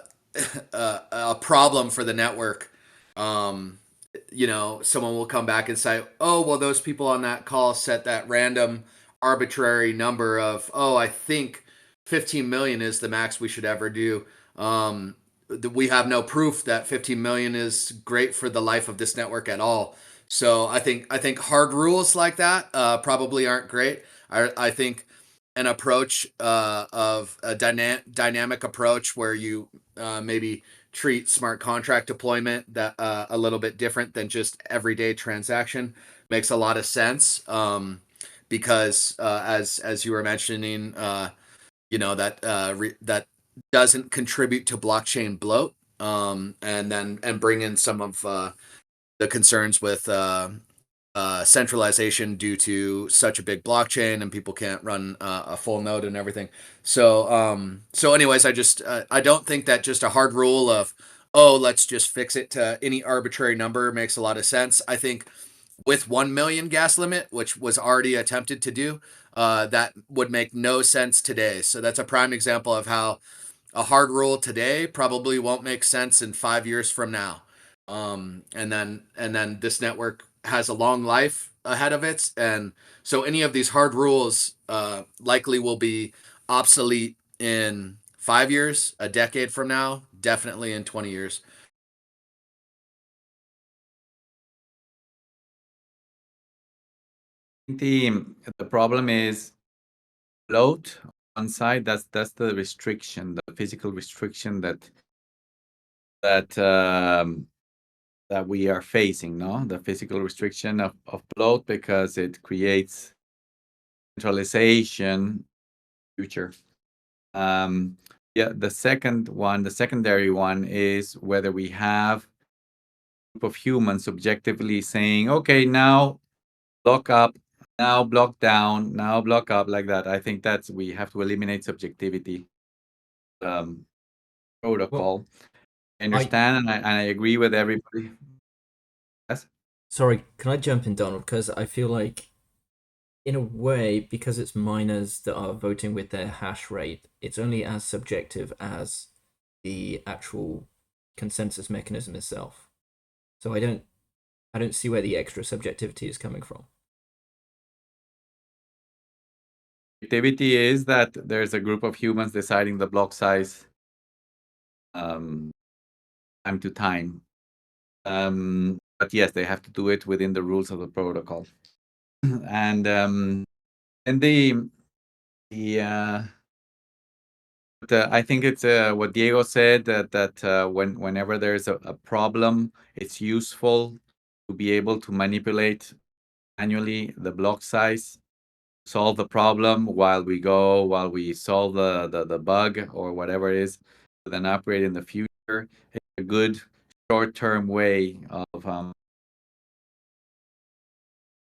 problem for the network. Someone will come back and say, oh, well, those people on that call set that random arbitrary number of, oh, I think 15 million is the max we should ever do. We have no proof that 15 million is great for the life of this network at all. So I think hard rules like that probably aren't great. I think an approach of a dynamic approach where you maybe treat smart contract deployment that a little bit different than just everyday transaction makes a lot of sense. Because as you were mentioning, that doesn't contribute to blockchain bloat, and bring in some of the concerns with centralization due to such a big blockchain and people can't run a full node and everything. So anyways, I don't think that just a hard rule of, oh, let's just fix it to any arbitrary number makes a lot of sense. I think with 1 million gas limit, which was already attempted to do, that would make no sense today. So that's a prime example of how a hard rule today probably won't make sense in 5 years from now. And then this network has a long life ahead of it, and so any of these hard rules likely will be obsolete in 5 years, a decade from now, definitely in 20 years. The problem is float on one side. That's the restriction, the physical restriction that we are facing, no? The physical restriction of bloat, because it creates centralization future. Yeah, the secondary one is whether we have a group of humans subjectively saying, okay, now block up, now block down, now block up, like that. I think that's, we have to eliminate subjectivity protocol. I understand, and I agree with everybody. Yes? Sorry, can I jump in, Donald? Because I feel like, in a way, because it's miners that are voting with their hash rate, it's only as subjective as the actual consensus mechanism itself. So I don't see where the extra subjectivity is coming from. Subjectivity is that there's a group of humans deciding the block size time to time. But yes, they have to do it within the rules of the protocol. And I think it's what Diego said, that whenever there's a problem, it's useful to be able to manipulate manually the block size, solve the problem while we solve the bug or whatever it is, to then upgrade in the future. It's a good short-term way of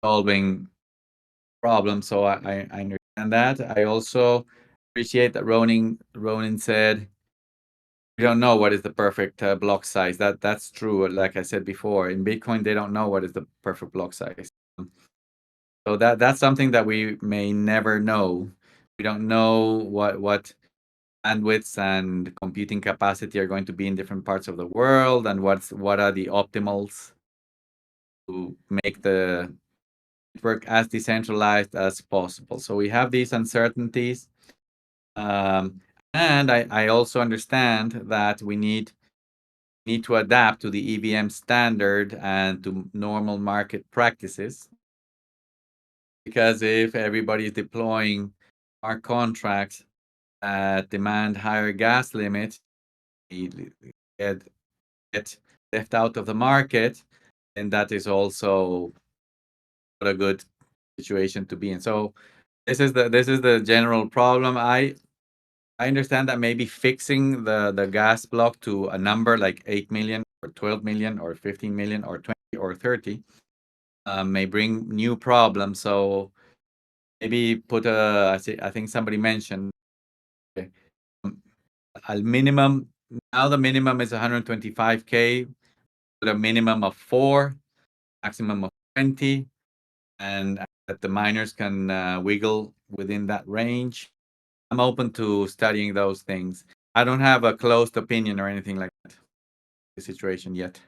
solving problems. So I understand that. I also appreciate that Ronin said we don't know what is the perfect block size. That's true. Like I said before, in Bitcoin, they don't know what is the perfect block size. So that's something that we may never know. We don't know what bandwidths and computing capacity are going to be in different parts of the world, and what are the optimals to make the network as decentralized as possible. So we have these uncertainties. And I also understand that we need to adapt to the EVM standard and to normal market practices. Because if everybody is deploying our contracts that demand higher gas limits, get left out of the market, and that is also not a good situation to be in. So this is the general problem. I understand that maybe fixing the gas block to a number like 8 million or 12 million or 15 million or 20 or 30 may bring new problems. So maybe put I think somebody mentioned a minimum. Now the minimum is 125K, with a minimum of 4, maximum of 20, and that the miners can wiggle within that range. I'm open to studying those things. I don't have a closed opinion or anything like that. The situation yet.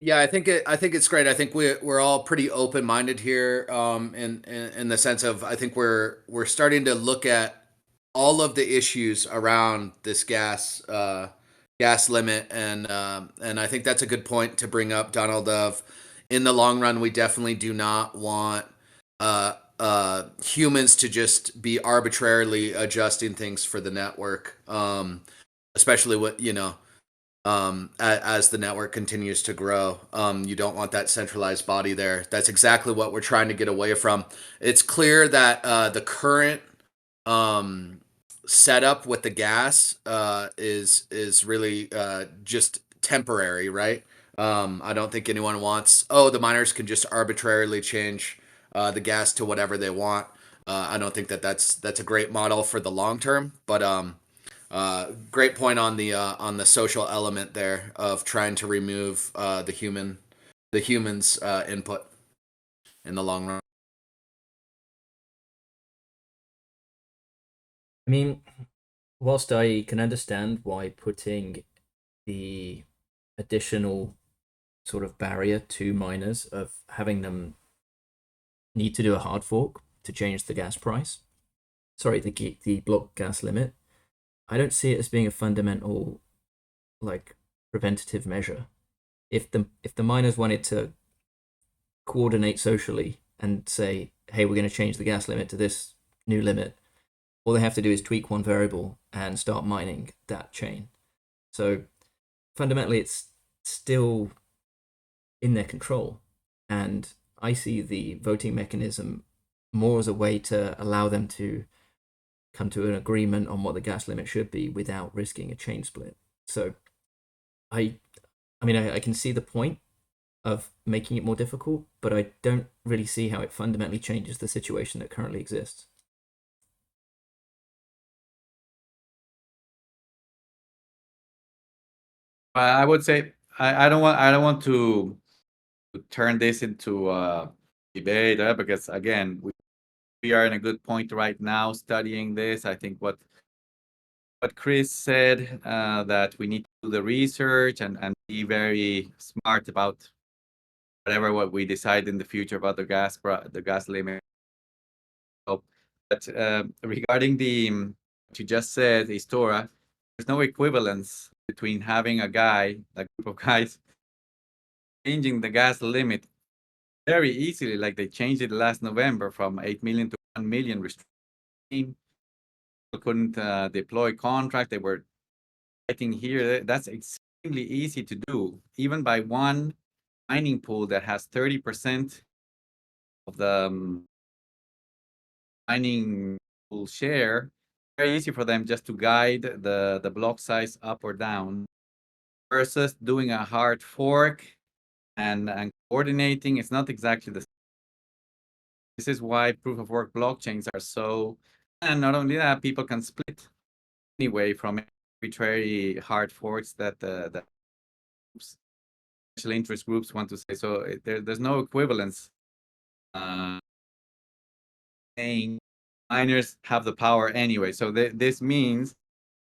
Yeah, I think it's great. I think we're all pretty open minded here, in the sense of, I think we're starting to look at all of the issues around this gas limit, and I think that's a good point to bring up, Donald. Of, in the long run, we definitely do not want humans to just be arbitrarily adjusting things for the network, especially what as the network continues to grow. You don't want that centralized body there. That's exactly what we're trying to get away from. It's clear that the current setup with the gas is really just temporary, right? I don't think anyone wants, the miners can just arbitrarily change the gas to whatever they want. I don't think that's a great model for the long term, but great point on the social element there of trying to remove the human's input in the long run. I mean, whilst I can understand why putting the additional sort of barrier to miners of having them need to do a hard fork to change the gas price, the block gas limit, I don't see it as being a fundamental, like, preventative measure. if the miners wanted to coordinate socially and say, hey, we're going to change the gas limit to this new limit, all they have to do is tweak one variable and start mining that chain. So fundamentally, it's still in their control. And I see the voting mechanism more as a way to allow them to come to an agreement on what the gas limit should be without risking a chain split. So I mean, I can see the point of making it more difficult, but I don't really see how it fundamentally changes the situation that currently exists. I would say I don't want to turn this into a debate, because again, we are in a good point right now studying this. I think what Chris said, that we need to do the research and be very smart about what we decide in the future about the gas limit. So, but regarding what you just said, Istora, there's no equivalence between having a group of guys changing the gas limit very easily, like they changed it last November from 8 million to 1 million restraint. People couldn't deploy contract. They were fighting here. That's extremely easy to do, even by one mining pool that has 30% of the mining pool share. Very easy for them just to guide the block size up or down, versus doing a hard fork and coordinating. It's not exactly the same. This is why proof of work blockchains are so, and not only that, people can split anyway from arbitrary hard forks that special interest groups want to say. So there's no equivalence. Saying miners have the power anyway. So this means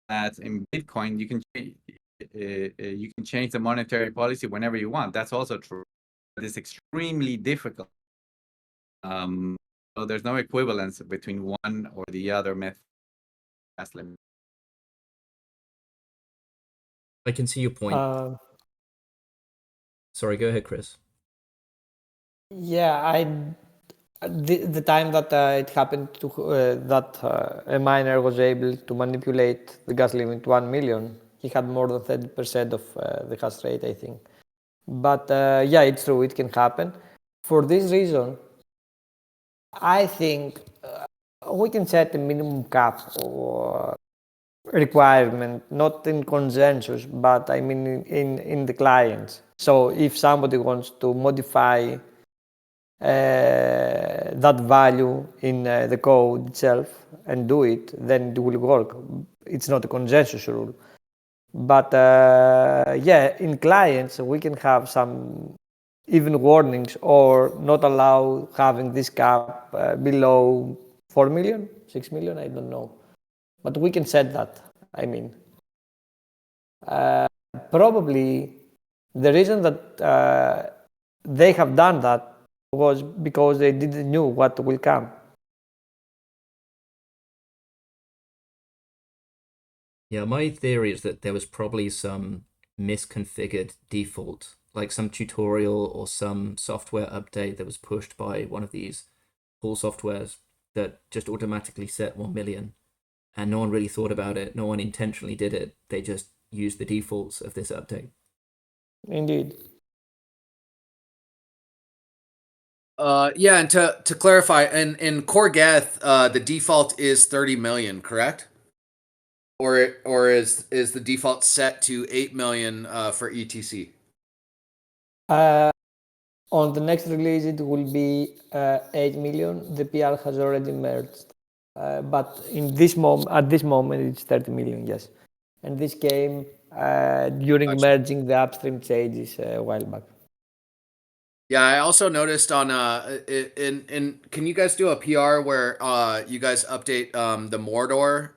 that in Bitcoin you can change the monetary policy whenever you want. That's also true. But it's extremely difficult. So there's no equivalence between one or the other method. I can see your point. Sorry, go ahead, Chris. Yeah, the time that it happened to that a miner was able to manipulate the gas limit 1 million, he had more than 30% of the hash rate, I think. But yeah, it's true, it can happen. For this reason, I think we can set a minimum cap or requirement, not in consensus, but I mean in the clients. So if somebody wants to modify that value in the code itself and do it, then it will work. It's not a consensus rule. But yeah, in clients, we can have some even warnings or not allow having this cap below 4 million, 6 million, I don't know. But we can set that, I mean. Probably the reason that they have done that was because they didn't know what will come. Yeah, my theory is that there was probably some misconfigured default, like some tutorial or some software update that was pushed by one of these pool softwares that just automatically set 1 million, and no one really thought about it. No one intentionally did it. They just used the defaults of this update. Indeed. Yeah, and to clarify, in Core Geth, the default is 30 million, correct? Or is the default set to 8 million for ETC? On the next release, it will be 8 million. The PR has already merged, but at this moment, it's 30 million. Yes, and this came during merging the upstream changes a while back. Yeah, I also noticed on can you guys do a PR where you guys update the Mordor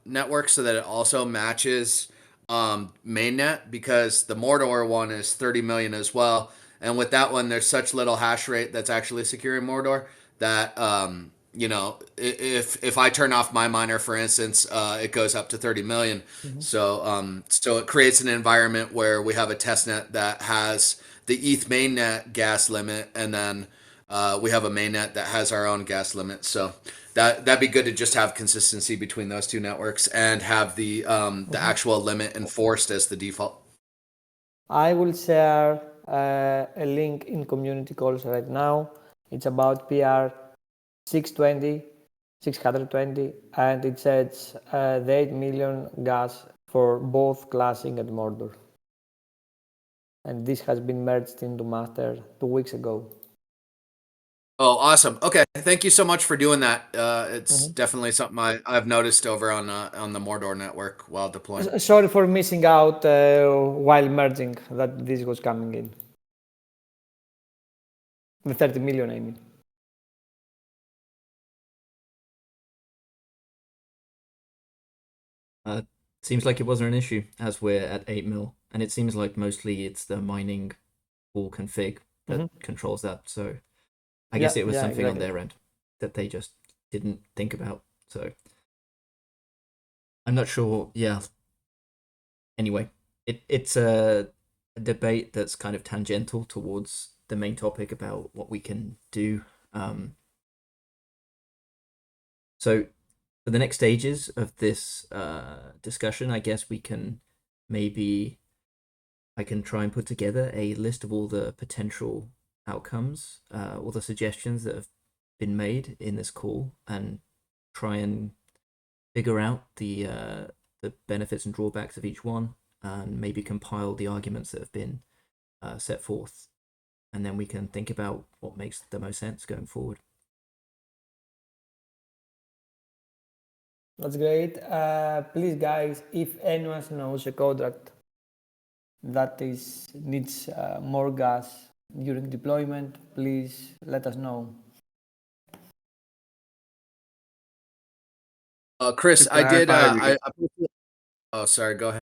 network so that it also matches mainnet, because the Mordor one is 30 million as well, and with that one there's such little hash rate that's actually securing Mordor that if I turn off my miner, for instance, it goes up to 30 million. So it creates an environment where we have a test net that has the ETH mainnet gas limit, and then we have a mainnet that has our own gas limit. So that'd be good to just have consistency between those two networks and have the actual limit enforced as the default. I will share a link in community calls right now. It's about PR 620, and it says the 8 million gas for both Classic and Mordor. And this has been merged into Master 2 weeks ago. Oh, awesome. Okay. Thank you so much for doing that. It's definitely something I've noticed over on the Mordor network while deploying. Sorry for missing out while merging that this was coming in. The 30 million, I mean. Seems like it wasn't an issue as we're at 8 mil, and it seems like mostly it's the mining pool config that controls that. So I guess it was something on their end that they just didn't think about. So I'm not sure. Yeah. Anyway, it's a debate that's kind of tangential towards the main topic about what we can do. So for the next stages of this discussion, I guess I can try and put together a list of all the potential outcomes, all the suggestions that have been made in this call, and try and figure out the benefits and drawbacks of each one, and maybe compile the arguments that have been set forth, and then we can think about what makes the most sense going forward. That's great. Please, guys, if anyone knows a contract that needs more gas during deployment, please let us know. Chris, I did. Oh, sorry. Go ahead.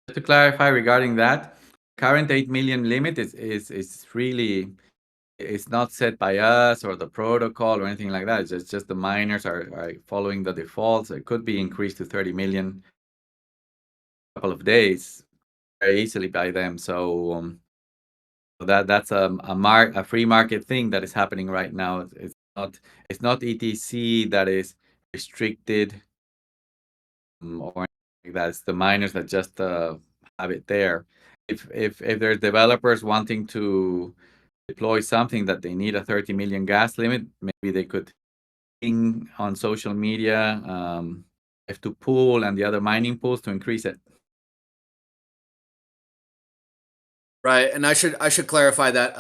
Just to clarify regarding that, current 8 million limit is really, it's not set by us or the protocol or anything like that. It's just the miners are following the defaults. It could be increased to 30 million a couple of days very easily by them. So that's a free market thing that is happening right now. It's not ETC that is restricted or anything like that. It's the miners that just have it there. If there's developers wanting to deploy something that they need a 30 million gas limit, maybe they could ping on social media, F2 pool and the other mining pools to increase it. Right, and I should clarify that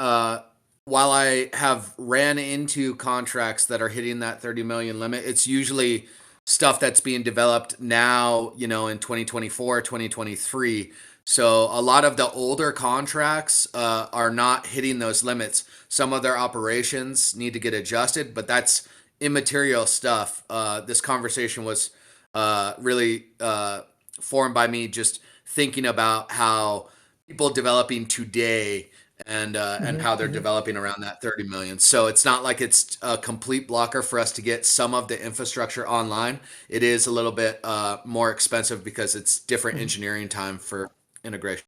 while I have ran into contracts that are hitting that 30 million limit, it's usually stuff that's being developed now, in 2024, 2023. So a lot of the older contracts are not hitting those limits. Some of their operations need to get adjusted, but that's immaterial stuff. This conversation was really formed by me just thinking about how people developing today and how they're developing around that 30 million. So it's not like it's a complete blocker for us to get some of the infrastructure online. It is a little bit more expensive because it's different engineering time for integration.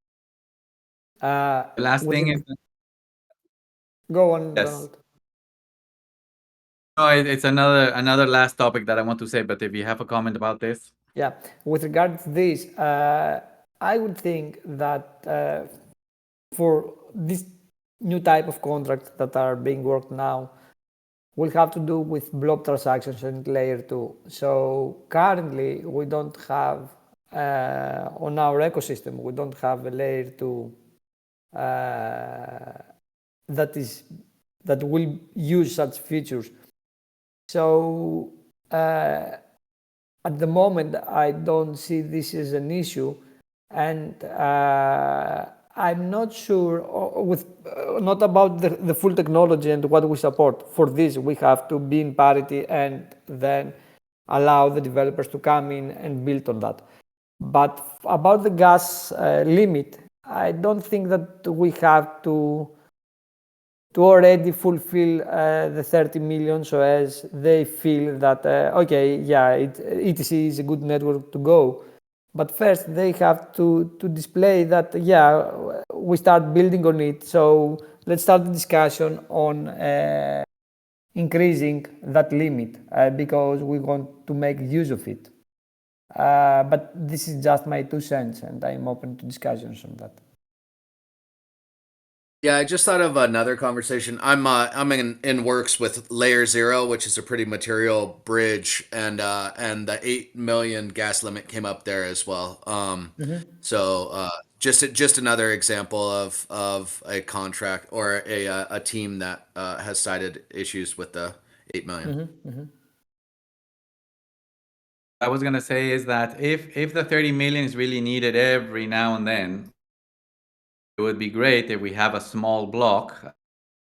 The last thing is... Go on, Yes. Donald. No, it's another last topic that I want to say, but if you have a comment about this. Yeah, with regard to this, I would think that for this new type of contracts that are being worked now, will have to do with blob transactions and layer 2. So currently, we don't have, on our ecosystem, we don't have a layer 2 that will use such features. So at the moment, I don't see this as an issue, and I'm not sure not about the full technology and what we support. For this, we have to be in parity and then allow the developers to come in and build on that. But about the gas limit, I don't think that we have to already fulfill the 30 million, so as they feel that okay, yeah, ETC is a good network to go. But first they have to display that, yeah, we start building on it. So let's start the discussion on increasing that limit because we want to make use of it. But this is just my 2 cents, and I'm open to discussions on that. Yeah, I just thought of another conversation. I'm in works with Layer Zero, which is a pretty material bridge, and the 8 million gas limit came up there as well. So just another example of a contract or a team that has cited issues with the 8 million. I was gonna say is that if the 30 million is really needed every now and then, it would be great if we have a small block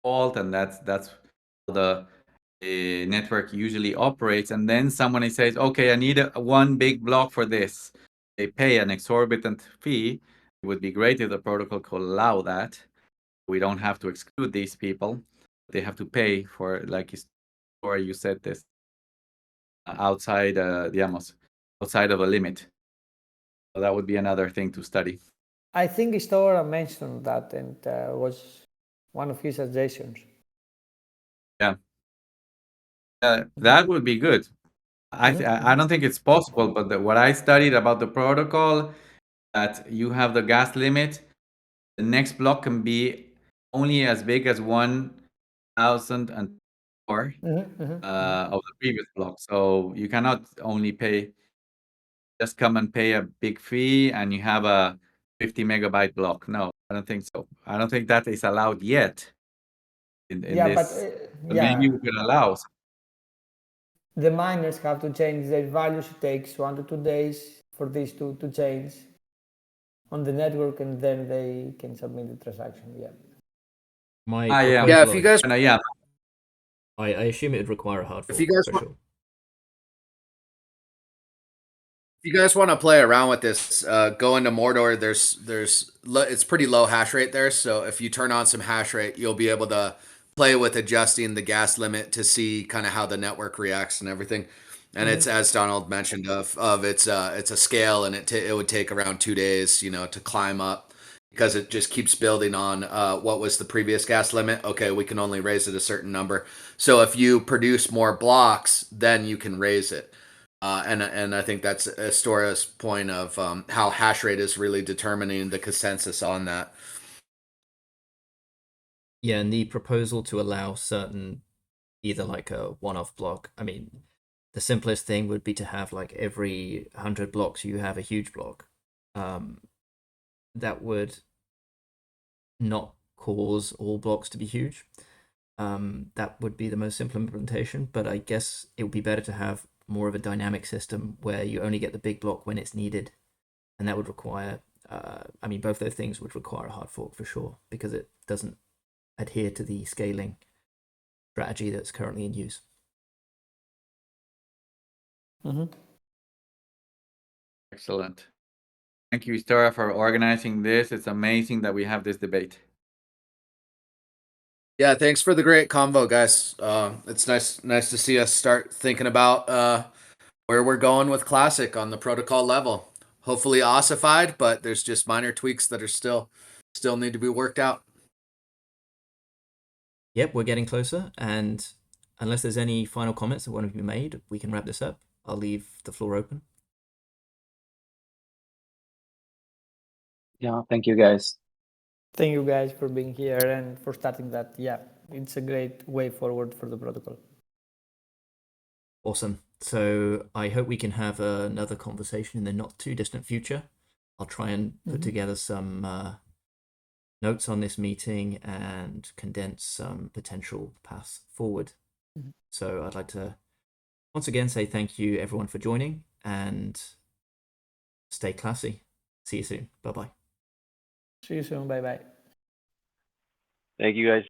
fault, and that's how the network usually operates. And then someone says, okay, I need one big block for this. They pay an exorbitant fee. It would be great if the protocol could allow that. We don't have to exclude these people. They have to pay for, like you said, this outside, outside of a limit. So that would be another thing to study. I think Istora mentioned that, and was one of his suggestions. Yeah. That would be good. I don't think it's possible, but what I studied about the protocol, that you have the gas limit, the next block can be only as big as 1,004 of the previous block. So you cannot only just come and pay a big fee and you have a 50 megabyte block. No, I don't think so. I don't think that is allowed yet in this. But maybe we could allow. The miners have to change their values. It takes 1 to 2 days for this to change on the network, and then they can submit the transaction. Yeah. Yeah, if you guys, I assume it would require a hard fork. If you guys for want, sure. If you guys want to play around with this, go into Mordor. It's pretty low hash rate there, so if you turn on some hash rate, you'll be able to play with adjusting the gas limit to see kind of how the network reacts and everything. And it's, as Donald mentioned, it's a scale, and it would take around 2 days, to climb up, because it just keeps building on what was the previous gas limit. Okay, we can only raise it a certain number. So if you produce more blocks, then you can raise it. And I think that's Istora's point of how hash rate is really determining the consensus on that. Yeah, and the proposal to allow certain, either like a one-off block. I mean, the simplest thing would be to have like every 100 blocks you have a huge block. That would not cause all blocks to be huge. That would be the most simple implementation, but I guess it would be better to have more of a dynamic system where you only get the big block when it's needed, and that would require both those things would require a hard fork for sure, because it doesn't adhere to the scaling strategy that's currently in use. Excellent. Thank you, Istora, for organizing this. It's amazing that we have this debate. Yeah, thanks for the great convo, guys. It's nice to see us start thinking about where we're going with Classic on the protocol level. Hopefully ossified, but there's just minor tweaks that are still need to be worked out. Yep, we're getting closer, and unless there's any final comments that want to be made, we can wrap this up. I'll leave the floor open. Yeah, thank you, guys. Thank you guys for being here and for starting that. Yeah, it's a great way forward for the protocol. Awesome. So I hope we can have another conversation in the not too distant future. I'll try and put together some notes on this meeting and condense some potential paths forward. So I'd like to once again say thank you everyone for joining, and stay classy. See you soon. Bye-bye. See you soon. Bye-bye. Thank you, guys.